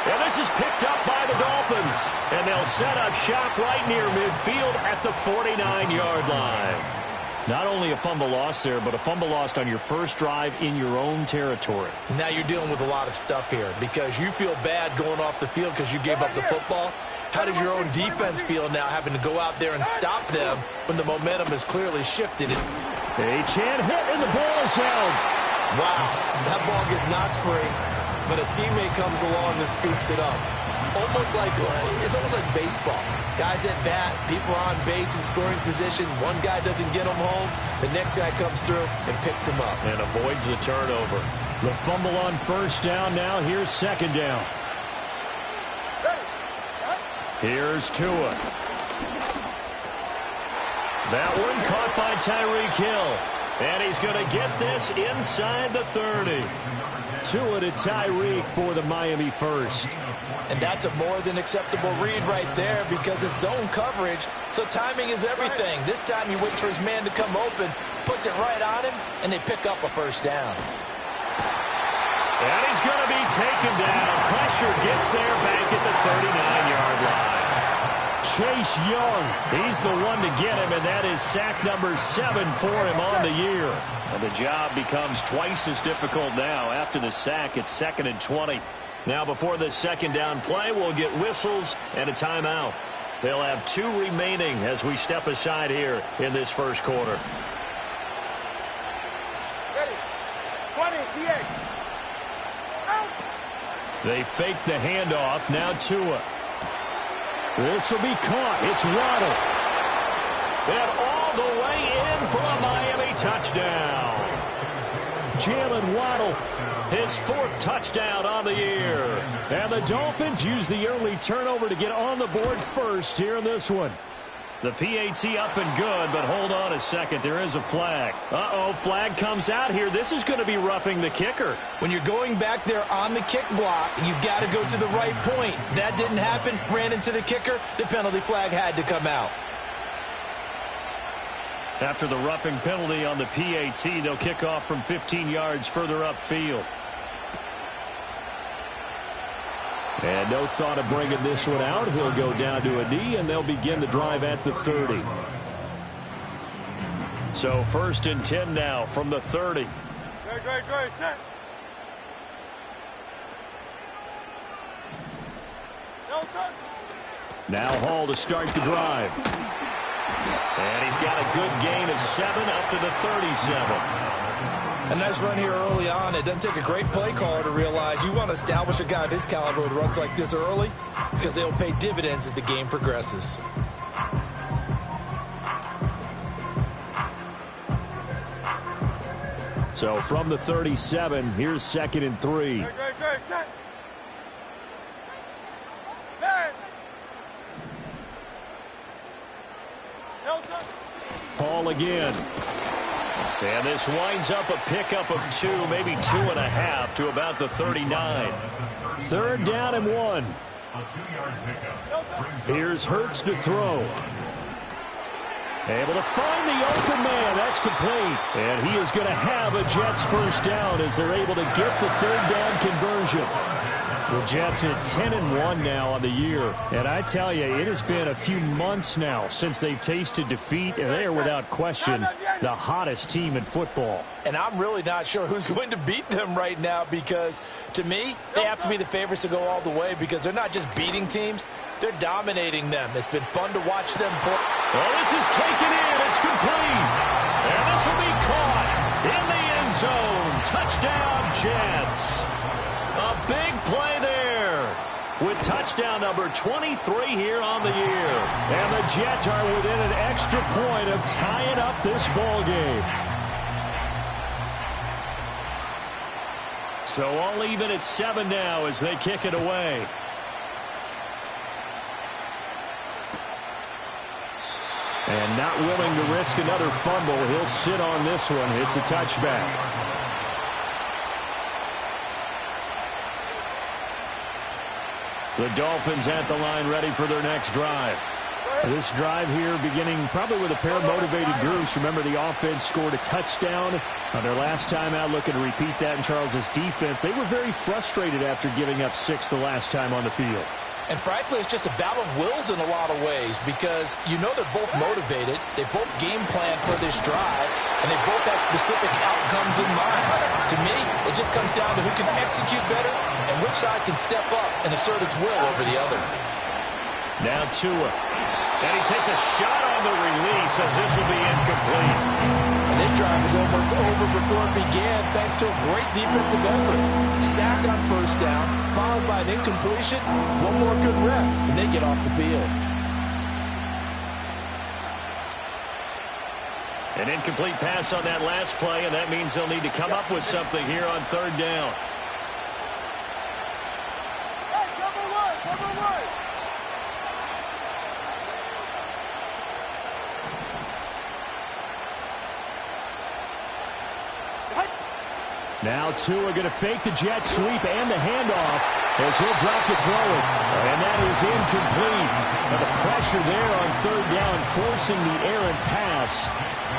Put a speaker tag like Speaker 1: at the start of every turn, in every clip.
Speaker 1: And this is picked up by the Dolphins. And they'll set up shop right near midfield at the 49-yard line. Not only a fumble loss there, but a fumble lost on your first drive in your own territory.
Speaker 2: Now you're dealing with a lot of stuff here because you feel bad going off the field because you gave up the football. How does your own defense feel now having to go out there and stop them when the momentum has clearly shifted?
Speaker 1: A chin hit and the ball is held.
Speaker 2: Wow, that ball gets knocked free, but a teammate comes along and scoops it up. It's almost like baseball. Guys at bat, people are on base in scoring position. One guy doesn't get him home. The next guy comes through and picks him up.
Speaker 1: And avoids the turnover. The fumble on first down now. Here's second down. Here's Tua. That one caught by Tyreek Hill. And he's going to get this inside the 30. Tua to Tyreek for the Miami first.
Speaker 2: And that's a more than acceptable read right there because it's zone coverage, so timing is everything. This time he waits for his man to come open, puts it right on him, and they pick up a first down.
Speaker 1: And he's going to be taken down. Pressure gets there back at the 39-yard line. Chase Young, he's the one to get him, and that is sack number 7 for him on the year. And the job becomes twice as difficult now. After the sack, it's 2nd and 20. Now before the second down play, we'll get whistles and a timeout. They'll have 2 remaining as we step aside here in this first quarter.
Speaker 3: Ready. 20, TX. Out.
Speaker 1: They fake the handoff. Now Tua. This will be caught. It's Waddle. And all the way in for a Miami touchdown. Jalen Waddle, his 4th touchdown on the year. And the Dolphins use the early turnover to get on the board first here in this one. The PAT up and good, but hold on a second. There is a flag. Uh-oh, flag comes out here. This is going to be roughing the kicker.
Speaker 2: When you're going back there on the kick block, you've got to go to the right point. That didn't happen. Ran into the kicker. The penalty flag had to come out.
Speaker 1: After the roughing penalty on the PAT, they'll kick off from 15 yards further upfield. And no thought of bringing this one out. He'll go down to a knee, and they'll begin the drive at the 30. So 1st and 10 now from the 30.
Speaker 3: Great, set. No touch.
Speaker 1: Now Hall to start the drive. And he's got a good gain of 7 up to the 37.
Speaker 2: A nice run here early on. It doesn't take a great play caller to realize you want to establish a guy of his caliber with runs like this early because they'll pay dividends as the game progresses.
Speaker 1: So from the 37, here's 2nd and 3.
Speaker 3: Great, set. Man. No touch.
Speaker 1: Hall again. And this winds up a pickup of 2, maybe 2.5 to about the 39. 3rd down and 1. Here's Hurts to throw. Able to find the open man. That's complete. And he is going to have a Jets first down as they're able to get the 3rd down conversion. The Jets at 10-1 now on the year. And I tell you, it has been a few months now since they've tasted defeat, and they are without question the hottest team in football.
Speaker 2: And I'm really not sure who's going to beat them right now because, to me, they have to be the favorites to go all the way because they're not just beating teams, they're dominating them. It's been fun to watch them play.
Speaker 1: Well, this is taken in. It's complete. And this will be caught in the end zone. Touchdown, Jets. A big play there with touchdown number 23 here on the year. And the Jets are within an extra point of tying up this ball game. So all even at 7 now as they kick it away. And not willing to risk another fumble, he'll sit on this one. It's a touchback. The Dolphins at the line ready for their next drive. This drive here beginning probably with a pair of motivated groups. Remember, the offense scored a touchdown on their last time out, looking to repeat that in Charles's defense. They were very frustrated after giving up 6 the last time on the field.
Speaker 2: And frankly, it's just a battle of wills in a lot of ways because you know they're both motivated. They both game plan for this drive, and they both have specific outcomes in mind. To me, it just comes down to who can execute better and which side can step up and assert its will over the other.
Speaker 1: Now Tua. And he takes a shot on the release as this will be incomplete.
Speaker 2: And this drive is almost over before it began thanks to a great defensive effort. Sack on first down, followed by an incompletion. One more good rep, and they get off the field.
Speaker 1: An incomplete pass on that last play, and that means they'll need to come up with something here on third down.
Speaker 3: Hey, cover one.
Speaker 1: Now Tua going to fake the jet sweep and the handoff as he'll drop to throw it. And that is incomplete. Now the pressure there on third down, forcing the errant pass.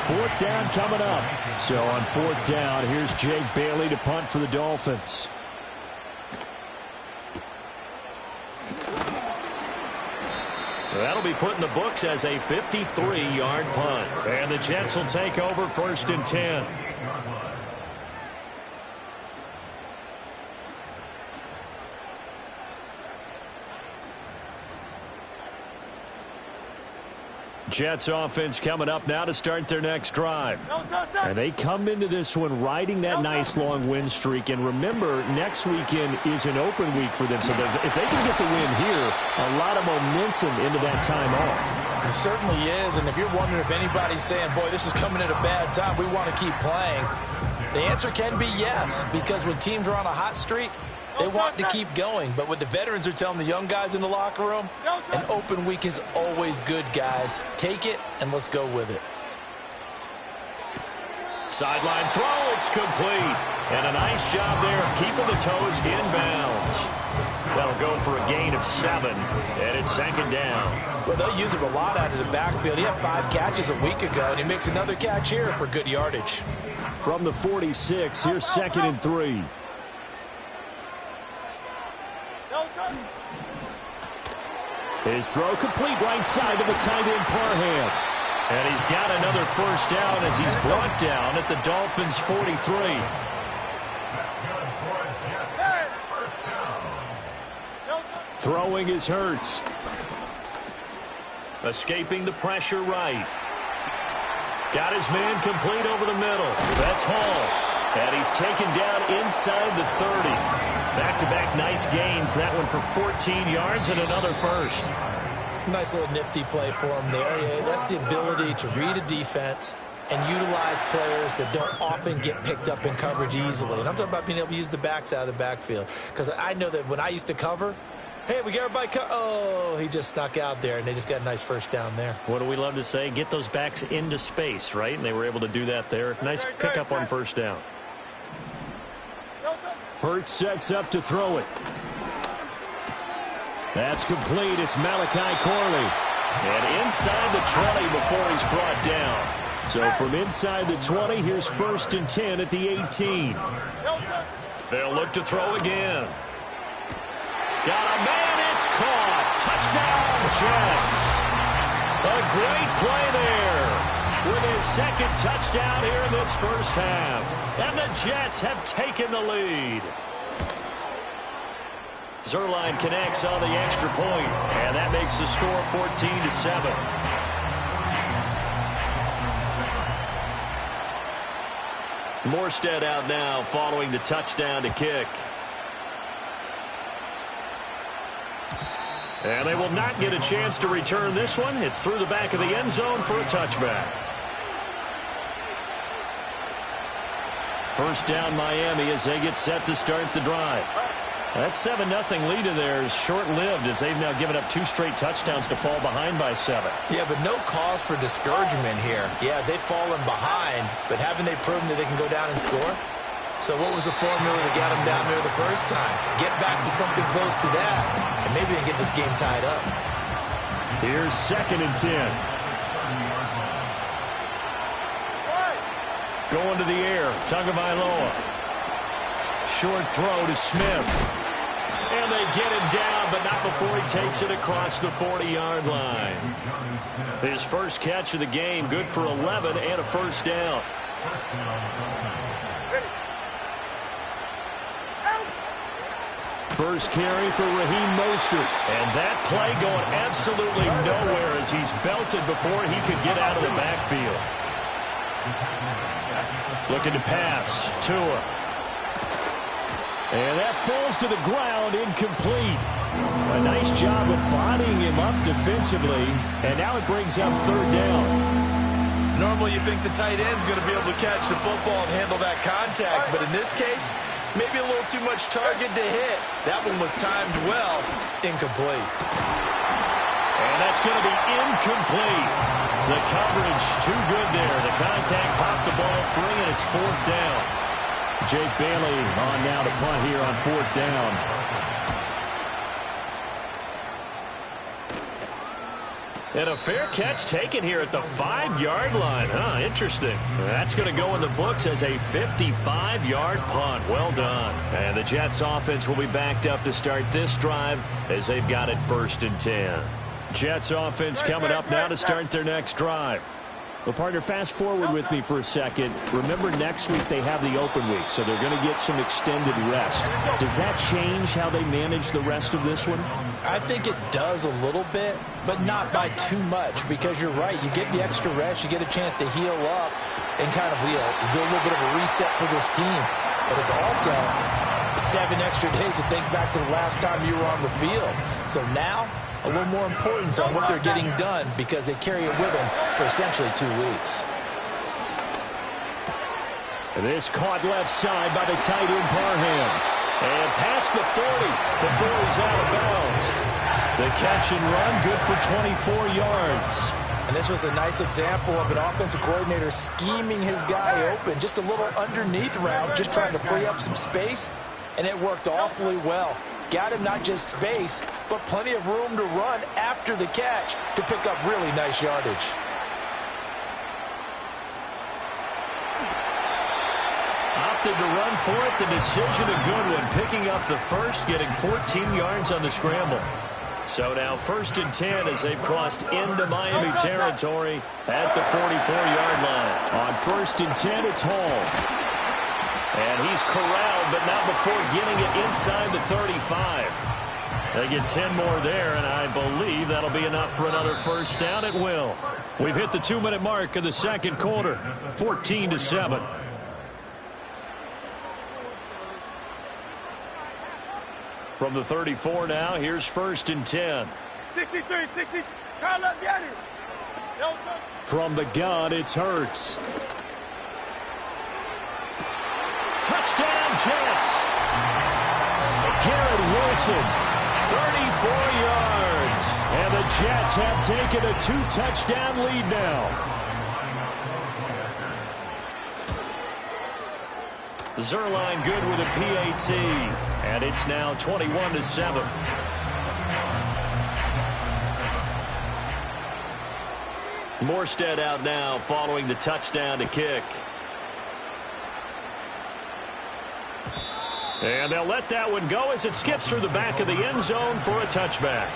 Speaker 1: Fourth down coming up. So on fourth down, here's Jake Bailey to punt for the Dolphins. That'll be put in the books as a 53-yard punt. And the Jets will take over first and 10. Jets offense coming up now to start their next drive. And they come into this one riding that nice long win streak. And remember, next weekend is an open week for them. So if they can get the win here, a lot of momentum into that time off.
Speaker 2: It certainly is. And if you're wondering if anybody's saying, boy, this is coming at a bad time, we want to keep playing, the answer can be yes. Because when teams are on a hot streak, they want to keep going, but what the veterans are telling the young guys in the locker room, an open week is always good, guys. Take it, and let's go with it.
Speaker 1: Sideline throw, it's complete. And a nice job there of keeping the toes inbounds. That'll go for a gain of 7, and it's second down.
Speaker 2: Well, they'll use him a lot out of the backfield. He had 5 catches a week ago, and he makes another catch here for good yardage.
Speaker 1: From the 46, here's second and 3. His throw complete right side to the tight end Parham. And he's got another first down as he's brought down at the Dolphins' 43. Throwing is Hurts. Escaping the pressure right. Got his man complete over the middle. That's Hall. And he's taken down inside the 30. Back-to-back nice gains. That one for 14 yards and another first.
Speaker 2: Nice little nifty play for him there. Yeah, that's the ability to read a defense and utilize players that don't often get picked up in coverage easily. And I'm talking about being able to use the backs out of the backfield. Because I know that when I used to cover, hey, we got everybody oh, he just snuck out there, and they just got a nice first down there.
Speaker 1: What do we love to say? Get those backs into space, right? And they were able to do that there. Nice pickup on first down. Hurts sets up to throw it. That's complete. It's Malachi Corley. And inside the 20 before he's brought down. So from inside the 20, here's first and 10 at the 18. They'll look to throw again. Got a man. It's caught. Touchdown, Jets. A great play there with his second touchdown here in this first half. And the Jets have taken the lead. Zerline connects on the extra point, and that makes the score 14-7. Morstead out now following the touchdown to kick. And they will not get a chance to return this one. It's through the back of the end zone for a touchback. First down Miami as they get set to start the drive. That 7-0 lead in there is short-lived as they've now given up 2 straight touchdowns to fall behind by 7.
Speaker 2: Yeah, but no cause for discouragement here. Yeah, they've fallen behind, but haven't they proven that they can go down and score? So what was the formula that got them down there the first time? Get back to something close to that, and maybe they can get this game tied up.
Speaker 1: Here's 2nd and 10. Going to the air, Tagovailoa. Short throw to Smith. And they get him down, but not before he takes it across the 40-yard line. His first catch of the game, good for 11 and a first down. First carry for Raheem Mostert. And that play going absolutely nowhere as he's belted before he could get out of the backfield. Looking to pass. Tua. And that falls to the ground, incomplete. A nice job of bodying him up defensively, and now it brings up 3rd down.
Speaker 2: Normally you think the tight end's going to be able to catch the football and handle that contact, but in this case, maybe a little too much target to hit. That one was timed well, incomplete.
Speaker 1: And that's going to be incomplete. The coverage too good there. The contact popped the ball free, and it's 4th down. Jake Bailey on now to punt here on 4th down. And a fair catch taken here at the 5-yard line. Interesting. That's going to go in the books as a 55-yard punt. Well done. And the Jets offense will be backed up to start this drive as they've got it 1st and 10. Jets offense coming up now to start their next drive. Well, partner, fast forward with me for a second. Remember, next week they have the open week, so they're going to get some extended rest. Does that change how they manage the rest of this one?
Speaker 4: I think it does a little bit, but not by too much, because you're right. You get the extra rest. You get a chance to heal up and kind of do a little bit of a reset for this team. But it's also 7 extra days to think back to the last time you were on the field. So now, a little more importance on what they're getting done because they carry it with them for essentially 2 weeks.
Speaker 1: This caught left side by the tight end Parham. And past the 40 before he's out of bounds. The catch and run good for 24 yards.
Speaker 4: And this was a nice example of an offensive coordinator scheming his guy open. Just a little underneath route, just trying to free up some space. And it worked awfully well. Got him not just space, but plenty of room to run after the catch to pick up really nice yardage.
Speaker 1: Opted to run for it. The decision a good one. Picking up the first, getting 14 yards on the scramble. So now 1st and 10 as they've crossed into Miami territory at the 44-yard line. On 1st and 10, it's Hall. And he's corralled, but not before getting it inside the 35. They get 10 more there, and I believe that'll be enough for another first down. It will. We've hit the 2-minute mark of the 2nd quarter, 14-7. From the 34 now, here's 1st and 10.
Speaker 3: 63, 60. Try to get it.
Speaker 1: From the gun, it's Hurts. Touchdown, Jets. Garrett Wilson, 34 yards. And the Jets have taken a 2-touchdown lead now. Zerline good with a PAT. And it's now 21-7. Morstead out now following the touchdown to kick. And they'll let that one go as it skips through the back of the end zone for a touchback.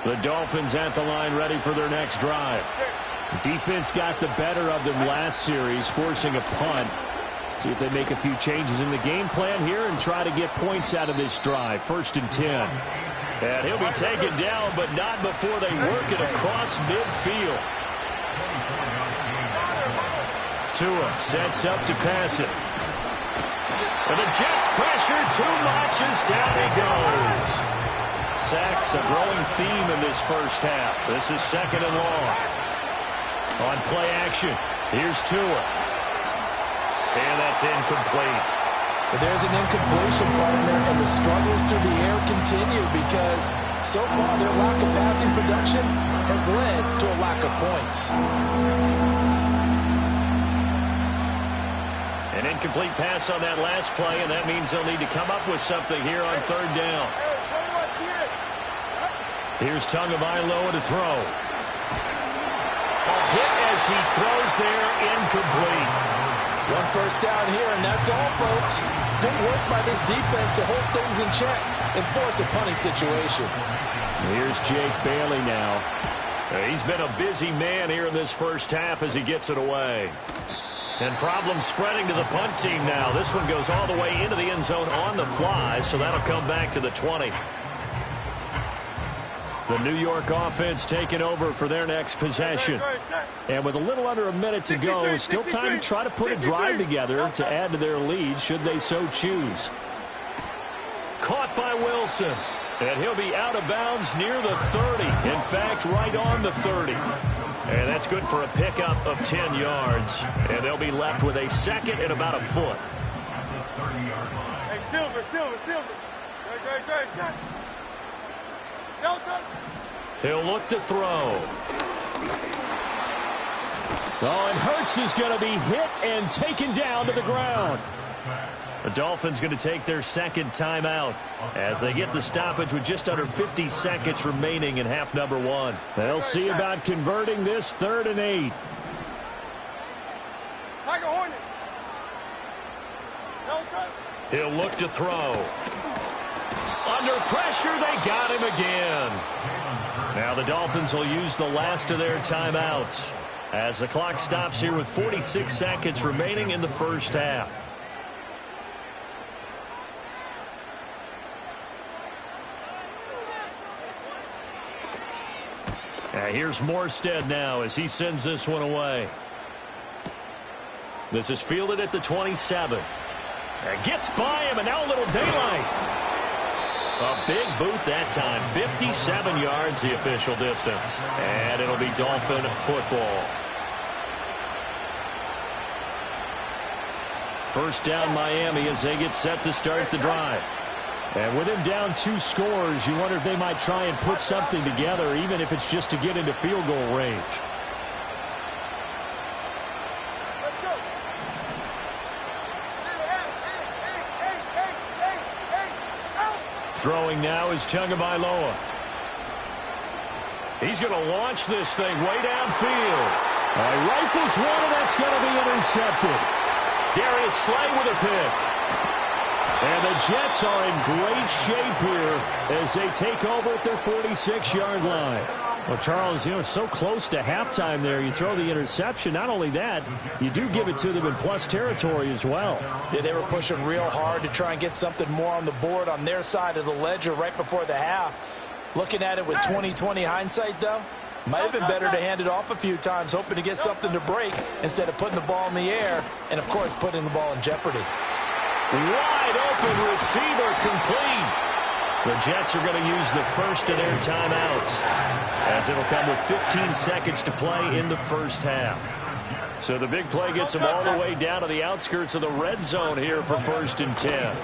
Speaker 1: The Dolphins at the line ready for their next drive. Defense got the better of them last series, forcing a punt. See if they make a few changes in the game plan here and try to get points out of this drive. 1st and 10. And he'll be taken down, but not before they work it across midfield. Tua sets up to pass it. And the Jets pressure too much as down he goes. Sacks a growing theme in this first half. This is 2nd and long. On play action, here's Tua. And that's incomplete.
Speaker 4: But there's an incompletion, partner, and the struggles through the air continue because so far their lack of passing production has led to a lack of points.
Speaker 1: An incomplete pass on that last play, and that means they'll need to come up with something here on 3rd down. Here's Tagovailoa to throw. A hit as he throws there, incomplete.
Speaker 4: One first down here, and that's all, folks. Good work by this defense to hold things in check and force a punting situation.
Speaker 1: Here's Jake Bailey now. He's been a busy man here in this first half as he gets it away. And problems spreading to the punt team now. This one goes all the way into the end zone on the fly, so that'll come back to the 20. The New York offense taking over for their next possession. And with a little under a minute to go, still time to try to put a drive together to add to their lead should they so choose. Caught by Wilson. And he'll be out of bounds near the 30. In fact, right on the 30. And that's good for a pickup of 10 yards. And they'll be left with a second and about a foot.
Speaker 3: Hey, Silver. Great. Delta.
Speaker 1: He'll look to throw. Oh, and Hurts is going to be hit and taken down to the ground. The Dolphins going to take their second timeout as they get the stoppage with just under 50 seconds remaining in half number one. They'll see about converting this 3rd and 8.
Speaker 3: Tiger Hornet. Delta.
Speaker 1: He'll look to throw. Under pressure, they got him again. Now the Dolphins will use the last of their timeouts as the clock stops here with 46 seconds remaining in the first half. Here's Morstead now as he sends this one away. This is fielded at the 27. And gets by him, and now a little daylight. A big boot that time. 57 yards the official distance. And it'll be Dolphin football. First down Miami as they get set to start the drive. And with him down 2 scores, you wonder if they might try and put something together, even if it's just to get into field goal range.
Speaker 3: Let's go.
Speaker 1: Throwing now is Tagovailoa. He's going to launch this thing way downfield. He rifles one, and that's going to be intercepted. Darius Slay with a pick. And the Jets are in great shape here as they take over at their 46-yard line. Well, Charles, it's so close to halftime there. You throw the interception. Not only that, you do give it to them in plus territory as well.
Speaker 4: Yeah, they were pushing real hard to try and get something more on the board on their side of the ledger right before the half. Looking at it with 20/20 hindsight, though, might have been better to hand it off a few times, hoping to get something to break instead of putting the ball in the air and, of course, putting the ball in jeopardy.
Speaker 1: Wide open receiver complete. The Jets are going to use the first of their timeouts as it'll come with 15 seconds to play in the first half. So the big play gets them all the way down to the outskirts of the red zone here for 1st and 10.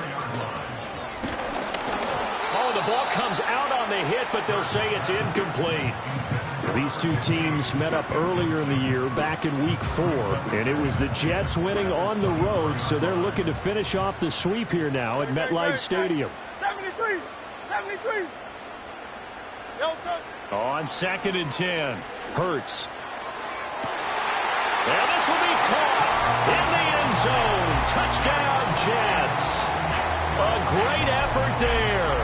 Speaker 1: Oh, the ball comes out on the hit, but they'll say it's incomplete. These two teams met up earlier in the year, back in Week 4, and it was the Jets winning on the road, so they're looking to finish off the sweep here now at MetLife Stadium.
Speaker 3: 73.
Speaker 1: On 2nd and 10, Hurts. Now this will be caught in the end zone. Touchdown, Jets. A great effort there.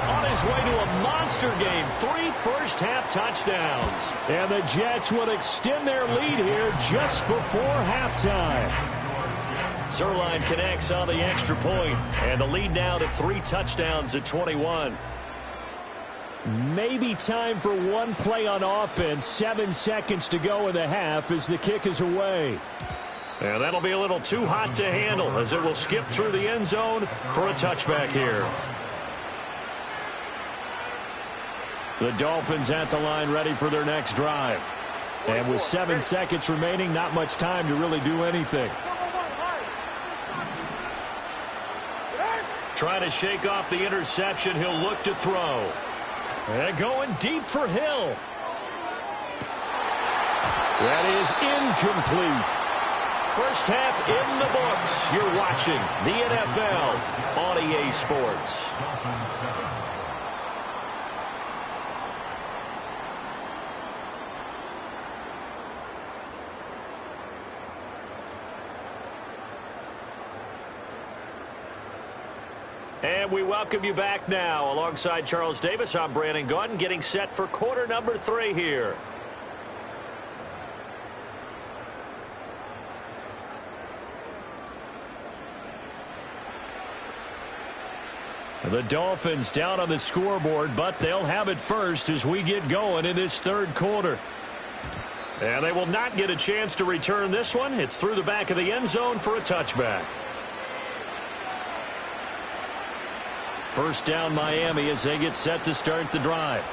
Speaker 1: On his way to a monster game, 3 first-half touchdowns. And the Jets will extend their lead here just before halftime. Zerline connects on the extra point, and the lead now to 3 touchdowns at 21. Maybe time for one play on offense. 7 seconds to go in the half as the kick is away. And that'll be a little too hot to handle as it will skip through the end zone for a touchback here. The Dolphins at the line ready for their next drive. And with 7 seconds remaining, not much time to really do anything. Trying to shake off the interception. He'll look to throw. And going deep for Hill. That is incomplete. First half in the books. You're watching the NFL on EA Sports. welcome you back now. Alongside Charles Davis, I'm Brandon Gaudin, getting set for quarter number 3 here. The Dolphins down on the scoreboard, but they'll have it first as we get going in this third quarter. And they will not get a chance to return this one. It's through the back of the end zone for a touchback. First down Miami as they get set to start the drive.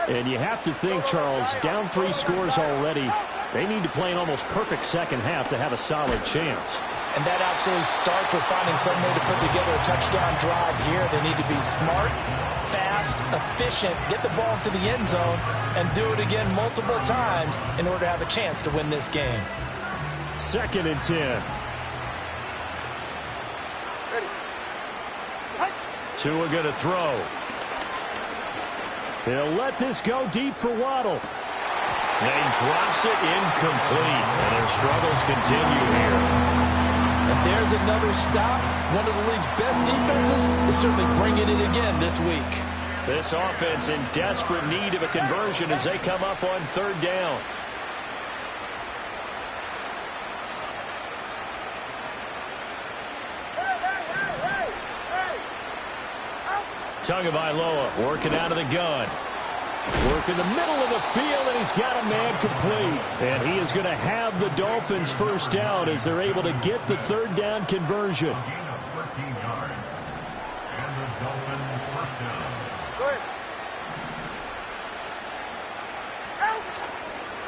Speaker 5: And you have to think, Charles, down 3 scores already. They need to play an almost perfect second half to have a solid chance.
Speaker 4: And that absolutely starts with finding some way to put together a touchdown drive here. They need to be smart, fast, efficient, get the ball to the end zone, and do it again multiple times in order to have a chance to win this game.
Speaker 5: 2nd and 10.
Speaker 1: Tua going to throw.
Speaker 5: He'll let this go deep for Waddle.
Speaker 1: And he drops it incomplete. And their struggles continue here.
Speaker 2: And there's another stop. One of the league's best defenses is certainly bringing it again this week.
Speaker 1: This offense in desperate need of a conversion as they come up on 3rd down. Tagovailoa working out of the gun. Working the middle of the field, and he's got a man complete. And he is going to have the Dolphins first down as they're able to get the 3rd down conversion.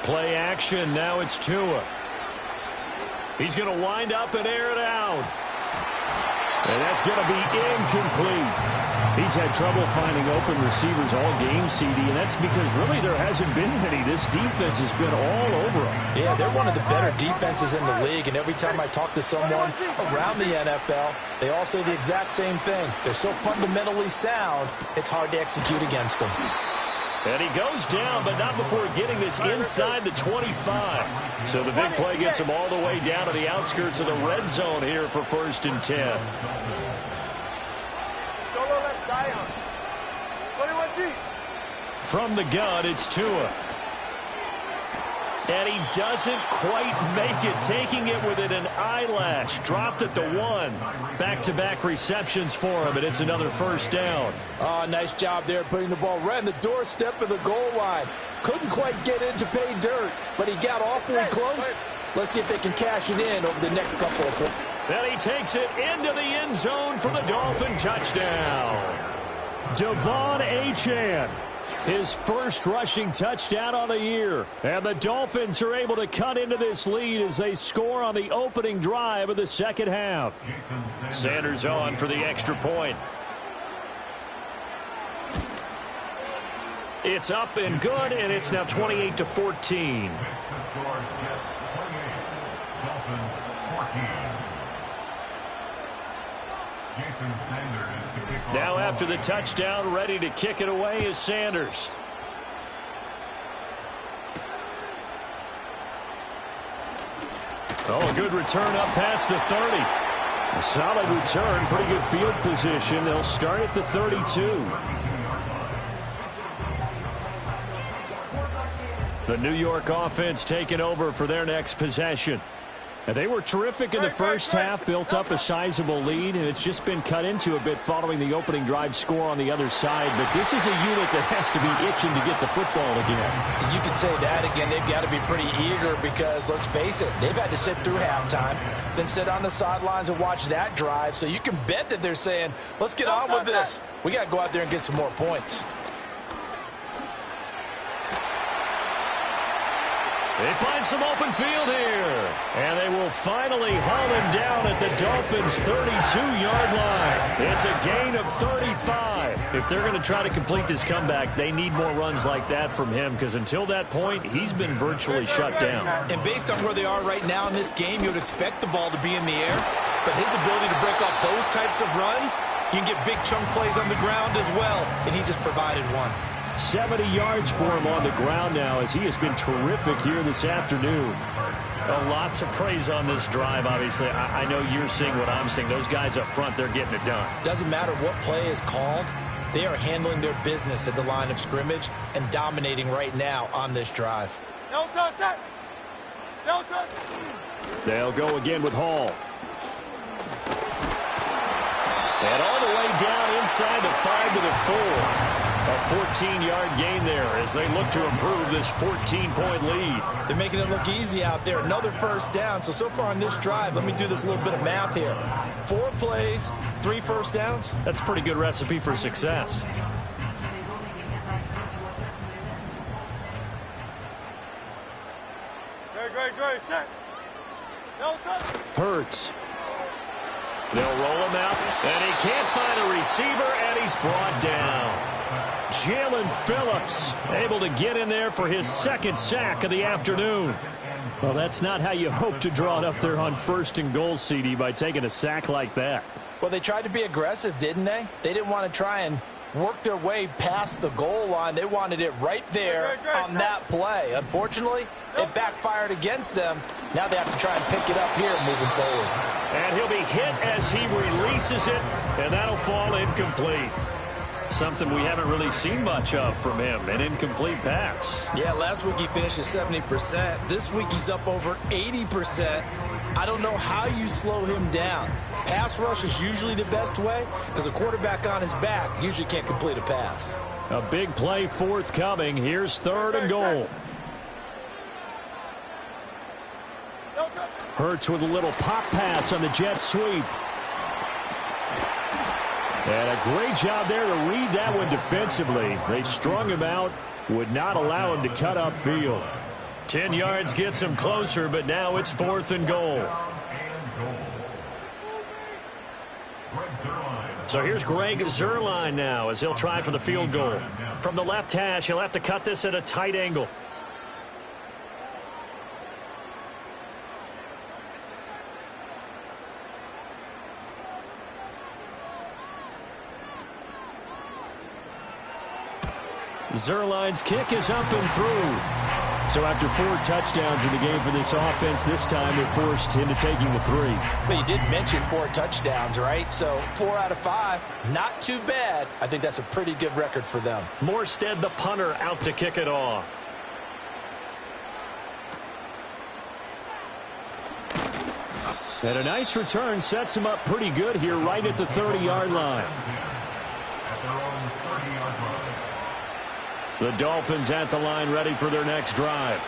Speaker 1: Play action. Now it's Tua. He's going to wind up and air it out. And that's going to be incomplete.
Speaker 5: He's had trouble finding open receivers all game, CD, and that's because really there hasn't been many. This defense has been all over them.
Speaker 4: Yeah, they're one of the better defenses in the league, and every time I talk to someone around the NFL, they all say the exact same thing. They're so fundamentally sound, it's hard to execute against them.
Speaker 1: And he goes down, but not before getting this inside the 25. So the big play gets him all the way down to the outskirts of the red zone here for 1st and 10. From the gun, it's Tua. And he doesn't quite make it, taking it within an eyelash. Dropped at the 1. Back-to-back receptions for him, and it's another 1st down.
Speaker 4: Oh, nice job there putting the ball right on the doorstep of the goal line. Couldn't quite get in to pay dirt, but he got awfully close. Let's see if they can cash it in over the next couple of points.
Speaker 1: And he takes it into the end zone for the Dolphin touchdown.
Speaker 5: Devon Achane, his first rushing touchdown on the year. And the Dolphins are able to cut into this lead as they score on the opening drive of the second half.
Speaker 1: Sanders on for the extra point. It's up and good, and it's now 28-14. Now after the touchdown, ready to kick it away is Sanders. Oh, a good return up past the 30. A solid return, pretty good field position. They'll start at the 32. The New York offense taking over for their next possession.
Speaker 5: And they were terrific in the first half, built up a sizable lead, and it's just been cut into a bit following the opening drive score on the other side. But this is a unit that has to be itching to get the football again.
Speaker 4: You could say that again. They've got to be pretty eager because, let's face it, they've had to sit through halftime, then sit on the sidelines and watch that drive. So you can bet that they're saying, let's get on with this. We got to go out there and get some more points.
Speaker 1: They find some open field here. And they will finally haul him down at the Dolphins' 32-yard line. It's a gain of 35. If they're going to try to complete this comeback, they need more runs like that from him, because until that point, he's been virtually shut down.
Speaker 2: And based on where they are right now in this game, you would expect the ball to be in the air. But his ability to break off those types of runs, you can get big chunk plays on the ground as well, and he just provided one.
Speaker 5: 70 yards for him on the ground now as he has been terrific here this afternoon.
Speaker 1: A lot to praise on this drive, obviously. I know you're seeing what I'm seeing. Those guys up front, they're getting it done.
Speaker 2: Doesn't matter what play is called. They are handling their business at the line of scrimmage and dominating right now on this drive.
Speaker 3: No touch, set. No touch.
Speaker 5: They'll go again with Hall. And all the way down inside the 5 to the 4. A 14-yard gain there as they look to improve this 14-point lead.
Speaker 2: They're making it look easy out there. Another first down. So far on this drive, let me do this little bit of math here. 4 plays, 3 first downs.
Speaker 1: That's a pretty good recipe for success.
Speaker 3: Great, set. No touch.
Speaker 5: Hurts.
Speaker 1: They'll roll him out, and he can't find a receiver, and he's brought down.
Speaker 5: Jalen Phillips able to get in there for his second sack of the afternoon. Well, that's not how you hope to draw it up there on 1st and goal, CD, by taking a sack like that.
Speaker 4: Well, they tried to be aggressive, didn't they? They didn't want to try and work their way past the goal line. They wanted it right there on that play. Unfortunately, it backfired against them. Now they have to try and pick it up here moving forward.
Speaker 5: And he'll be hit as he releases it, and that'll fall incomplete. Something we haven't really seen much of from him, an incomplete pass.
Speaker 2: Yeah, last week he finished at 70%. This week he's up over 80%. I don't know how you slow him down. Pass rush is usually the best way because a quarterback on his back usually can't complete a pass.
Speaker 5: A big play forthcoming. Here's 3rd and goal. Hurts with a little pop pass on the jet sweep. And a great job there to read that one defensively. They strung him out, would not allow him to cut upfield.
Speaker 1: 10 yards gets him closer, but now it's 4th and goal. So here's Greg Zuerlein now as he'll try for the field goal. From the left hash, he'll have to cut this at a tight angle. Zuerlein's kick is up and through. So after 4 touchdowns in the game for this offense, this time they're forced into taking the 3.
Speaker 4: But you did mention 4 touchdowns, right? So 4 out of 5, not too bad. I think that's a pretty good record for them.
Speaker 1: Morstead, the punter, out to kick it off.
Speaker 5: And a nice return sets him up pretty good here right at the 30-yard line. The Dolphins at the line ready for their next drive.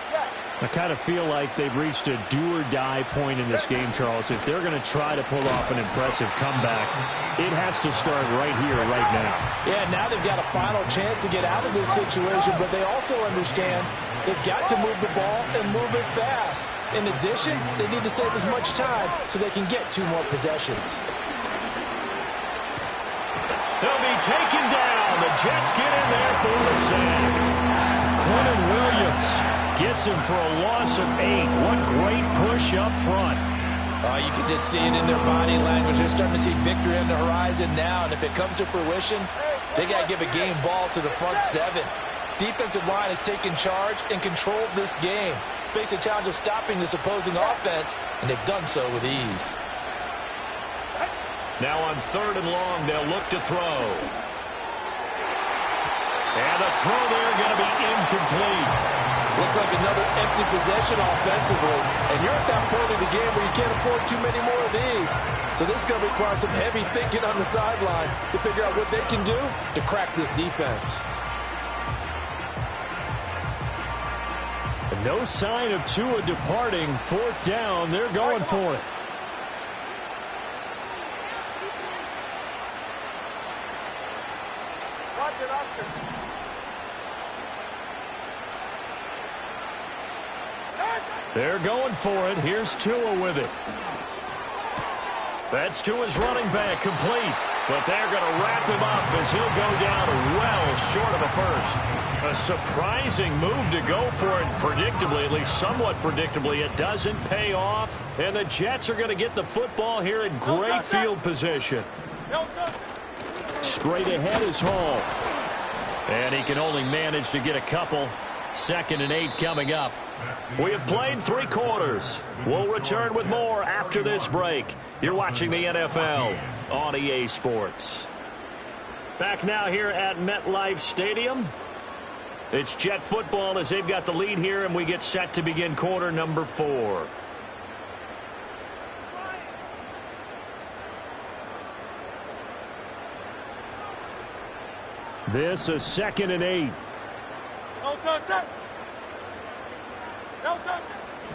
Speaker 5: I kind of feel like they've reached a do-or-die point in this game, Charles. If they're going to try to pull off an impressive comeback, it has to start right here, right now.
Speaker 4: Yeah, now they've got a final chance to get out of this situation, but they also understand they've got to move the ball and move it fast. In addition, they need to save as much time so they can get 2 more possessions.
Speaker 1: He'll be taken down. The Jets get in there for the sack.
Speaker 5: Quentin Williams gets him for a loss of 8. What great push up front.
Speaker 4: You can just see it in their body language. They're starting to see victory on the horizon now, and if it comes to fruition, they got to give a game ball to the front 7. Defensive line has taken charge and controlled this game. Face a challenge of stopping this opposing offense, and they've done so with ease.
Speaker 1: Now on 3rd and long, they'll look to throw. And the throw there going to be incomplete.
Speaker 4: Looks like another empty possession offensively. And you're at that point in the game where you can't afford too many more of these. So this is going to require some heavy thinking on the sideline to figure out what they can do to crack this defense.
Speaker 5: No sign of Tua departing. 4th down. They're going for it.
Speaker 3: Watch it, Oscar.
Speaker 5: They're going for it. Here's Tua with it.
Speaker 1: That's Tua's running back complete. But they're going to wrap him up as he'll go down well short of a first. A surprising move to go for it. Predictably, at least somewhat predictably, it doesn't pay off. And the Jets are going to get the football here in great field position.
Speaker 5: Straight ahead is Hall. And he can only manage to get a couple. 2nd and 8 coming up. We have played 3 quarters. We'll return with more after this break. You're watching the NFL on EA Sports. Back now here at MetLife Stadium. It's Jet football as they've got the lead here, and we get set to begin quarter number 4. This is 2nd and 8.
Speaker 3: No touch, set. No touch.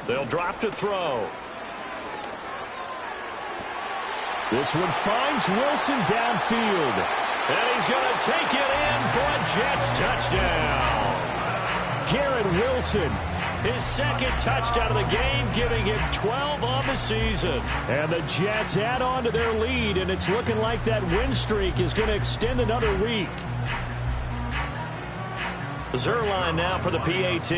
Speaker 5: They'll drop to throw. This one finds Wilson downfield. And he's going to take it in for a Jets touchdown. Garrett Wilson, his 2nd touchdown of the game, giving him 12 on the season. And the Jets add on to their lead, and it's looking like that win streak is going to extend another week. Zerline now for the PAT.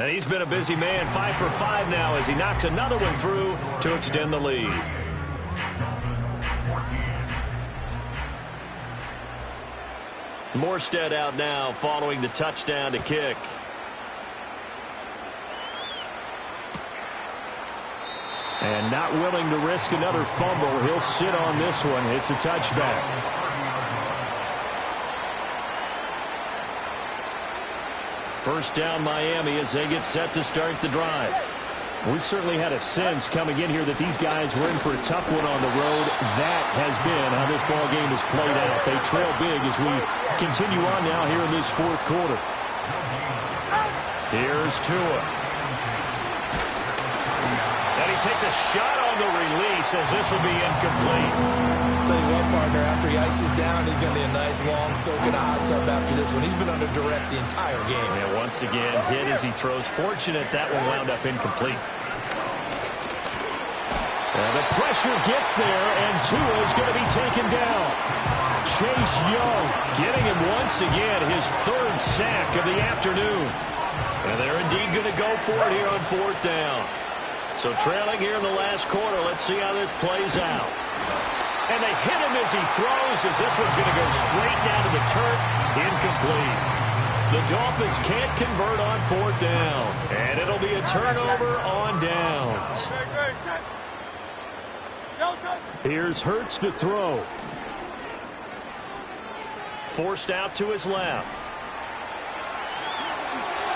Speaker 5: And he's been a busy man, 5 for 5 now as he knocks another one through to extend the lead. Morstead out now following the touchdown to kick. And not willing to risk another fumble. He'll sit on this one. It's a touchback. First down Miami as they get set to start the drive. We certainly had a sense coming in here that these guys were in for a tough one on the road. That has been how this ball game has played out. They trail big as we continue on now here in this 4th quarter. Here's Tua. And he takes a shot on the release as this will be incomplete.
Speaker 2: Tell you what, partner, after he ices down, he's going to be a nice long soak in a hot tub after this one. He's been under duress the entire game.
Speaker 5: And once again, hit as he throws. Fortunate that one wound up incomplete. And the pressure gets there, and Tua is going to be taken down. Chase Young getting him once again, his 3rd sack of the afternoon. And they're indeed going to go for it here on 4th down. So trailing here in the last quarter, let's see how this plays out. And they hit him as he throws, as this one's going to go straight down to the turf. Incomplete. The Dolphins can't convert on 4th down. And it'll be a turnover on downs.
Speaker 3: Great, set. No touch.
Speaker 5: Here's Hurts to throw. Forced out to his left.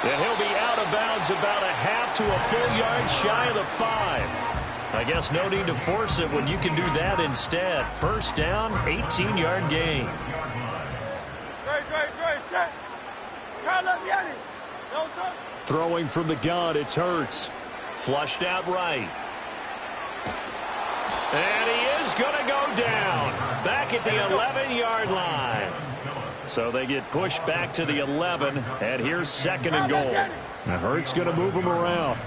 Speaker 5: And he'll be out of bounds about a half to a full yard shy of the 5. I guess no need to force it when you can do that instead. First down, 18-yard gain.
Speaker 3: Great, set. No touch.
Speaker 5: Throwing from the gun, it's Hurts. Flushed out right. And he is going to go down. Back at the 11-yard line. So they get pushed back to the 11, and here's 2nd and goal. Now Hurts going to move him around.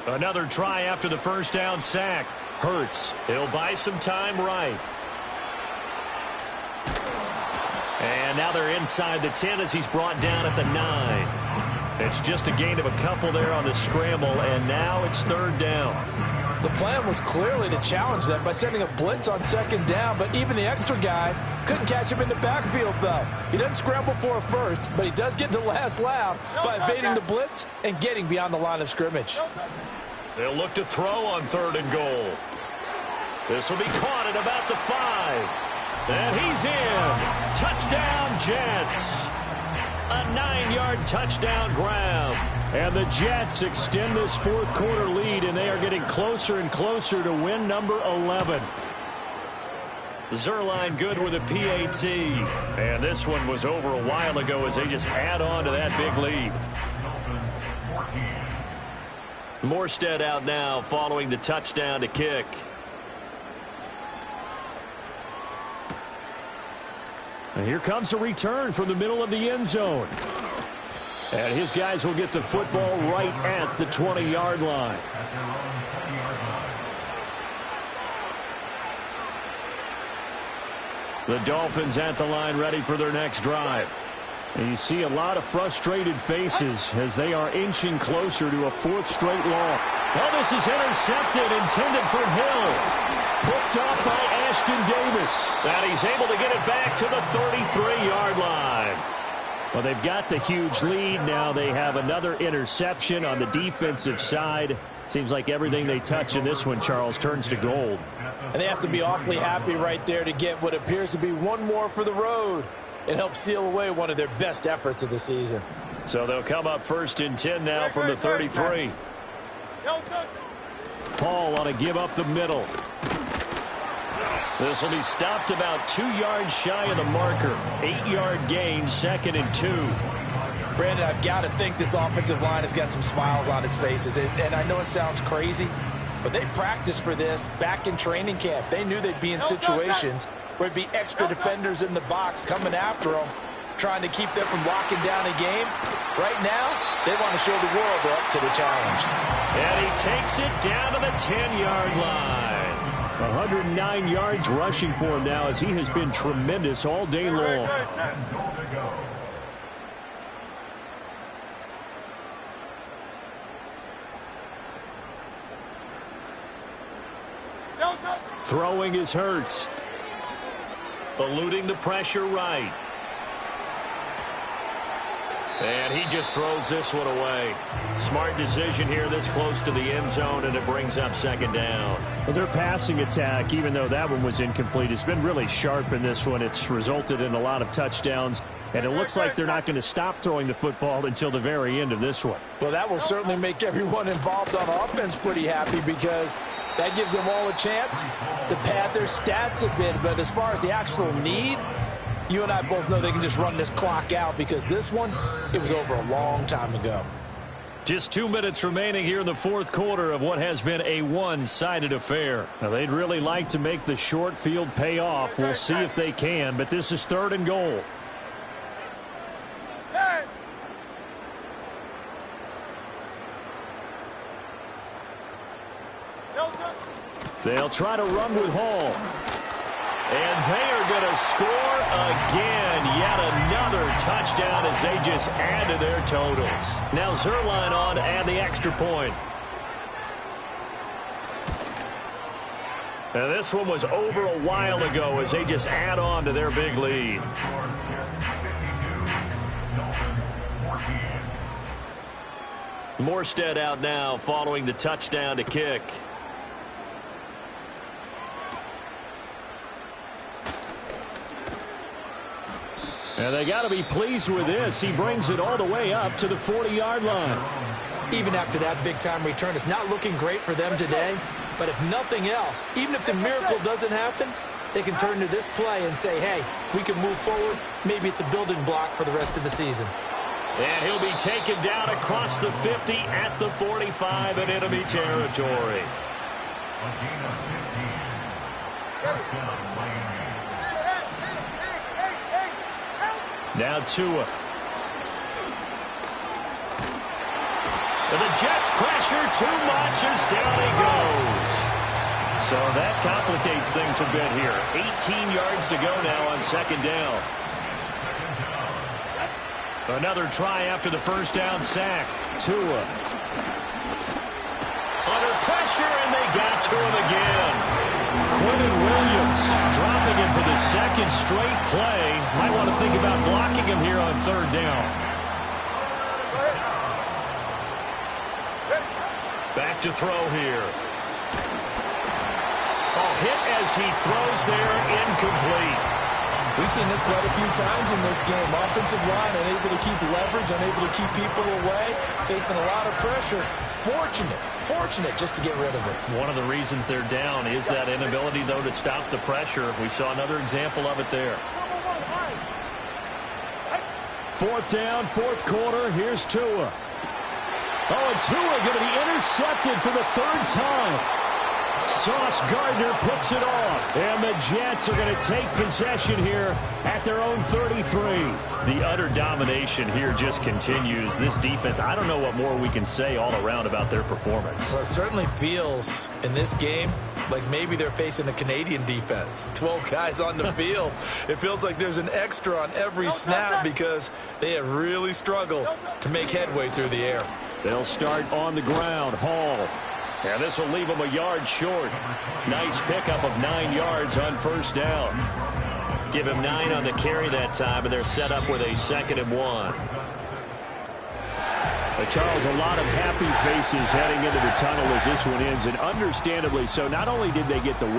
Speaker 5: Another try after the first down sack. Hurts, he'll buy some time right. And now they're inside the 10 as he's brought down at the 9. It's just a gain of a couple there on the scramble, and now it's 3rd down.
Speaker 4: The plan was clearly to challenge them by sending a blitz on 2nd down, but even the extra guys couldn't catch him in the backfield, though. He doesn't scramble for it first, but he does get the last laugh by evading the blitz and getting beyond the line of scrimmage.
Speaker 5: They'll look to throw on 3rd and goal. This will be caught at about the 5. And he's in. Touchdown, Jets. A 9-yard touchdown grab. And the Jets extend this 4th quarter lead, and they are getting closer and closer to win number 11. Zerline good with a PAT. And this one was over a while ago as they just add on to that big lead. Morstead out now following the touchdown to kick. And here comes a return from the middle of the end zone. And his guys will get the football right at the 20-yard line. The Dolphins at the line ready for their next drive. And you see a lot of frustrated faces as they are inching closer to a fourth straight loss. Oh, this is intercepted, intended for Hill. Picked off by Ashton Davis. And he's able to get it back to the 33-yard line. Well, they've got the huge lead. Now they have another interception on the defensive side. Seems like everything they touch in this one, Charles, turns to gold.
Speaker 4: And they have to be awfully happy right there to get what appears to be one more for the road. It helps seal away one of their best efforts of the season.
Speaker 5: So they'll come up 1st and 10 now from the 33. Paul on a give up the middle. This will be stopped about 2 yards shy of the marker. 8-yard gain, 2nd and 2.
Speaker 4: Brandon, I've got to think this offensive line has got some smiles on its faces. And I know it sounds crazy, but they practiced for this back in training camp. They knew they'd be in situations where it'd be extra defenders in the box coming after them, trying to keep them from locking down a game. Right now, they want to show the world they're up to the challenge.
Speaker 5: And he takes it down to the 10-yard line. 109 yards rushing for him now as he has been tremendous all day long. Throwing is Hurts. Eluding the pressure right. And he just throws this one away. Smart decision here this close to the end zone, and it brings up 2nd down. Well, their passing attack, even though that one was incomplete, has been really sharp in this one. It's resulted in a lot of touchdowns, and it looks like they're not going to stop throwing the football until the very end of this one.
Speaker 4: Well, that will certainly make everyone involved on offense pretty happy because that gives them all a chance to pad their stats a bit. But as far as the actual need, you and I both know they can just run this clock out because this one, it was over a long time ago.
Speaker 5: Just 2 minutes remaining here in the 4th quarter of what has been a one-sided affair. Now, they'd really like to make the short field pay off. We'll see if they can, but this is 3rd and goal. They'll try to run with Hall. And they are going to score again. Yet another touchdown as they just add to their totals. Now Zerline on to add the extra point. Now this one was over a while ago as they just add on to their big lead. Morstead out now following the touchdown to kick. And they got to be pleased with this. He brings it all the way up to the 40-yard line.
Speaker 2: Even after that big-time return, it's not looking great for them today. But if nothing else, even if the miracle doesn't happen, they can turn to this play and say, hey, we can move forward. Maybe it's a building block for the rest of the season.
Speaker 5: And he'll be taken down across the 50 at the 45 in enemy territory. Now Tua. And the Jets pressure too much as down he goes. So that complicates things a bit here. 18 yards to go now on 2nd down. Another try after the first down sack. Tua. Under pressure, and they got to him again. Quentin Williams dropping him for the 2nd straight play. Might want to think about blocking him here on 3rd down. Back to throw here. Oh, hit as he throws there, incomplete.
Speaker 2: We've seen this quite a few times in this game. Offensive line unable to keep leverage, unable to keep people away, facing a lot of pressure. Fortunate just to get rid of it.
Speaker 5: One of the reasons they're down is that inability, though, to stop the pressure. We saw another example of it there. 4th down, 4th quarter. Here's Tua. Oh, and Tua going to be intercepted for the 3rd time. Sauce Gardner picks it off. And the Jets are going to take possession here at at their own 33.
Speaker 1: The utter domination here just continues. This defense, I don't know what more we can say all around about their performance.
Speaker 4: Well, it certainly feels in this game like maybe they're facing a Canadian defense. 12 guys on the field. It feels like there's an extra on every snap because they have really struggled to make headway through the air.
Speaker 5: They'll start on the ground. Hall. And this will leave them a yard short. Nice pickup of 9 yards on first down.
Speaker 1: Give him 9 on the carry that time, and they're set up with a 2nd and 1.
Speaker 5: Charles, a lot of happy faces heading into the tunnel as this one ends, and understandably so. Not only did they get the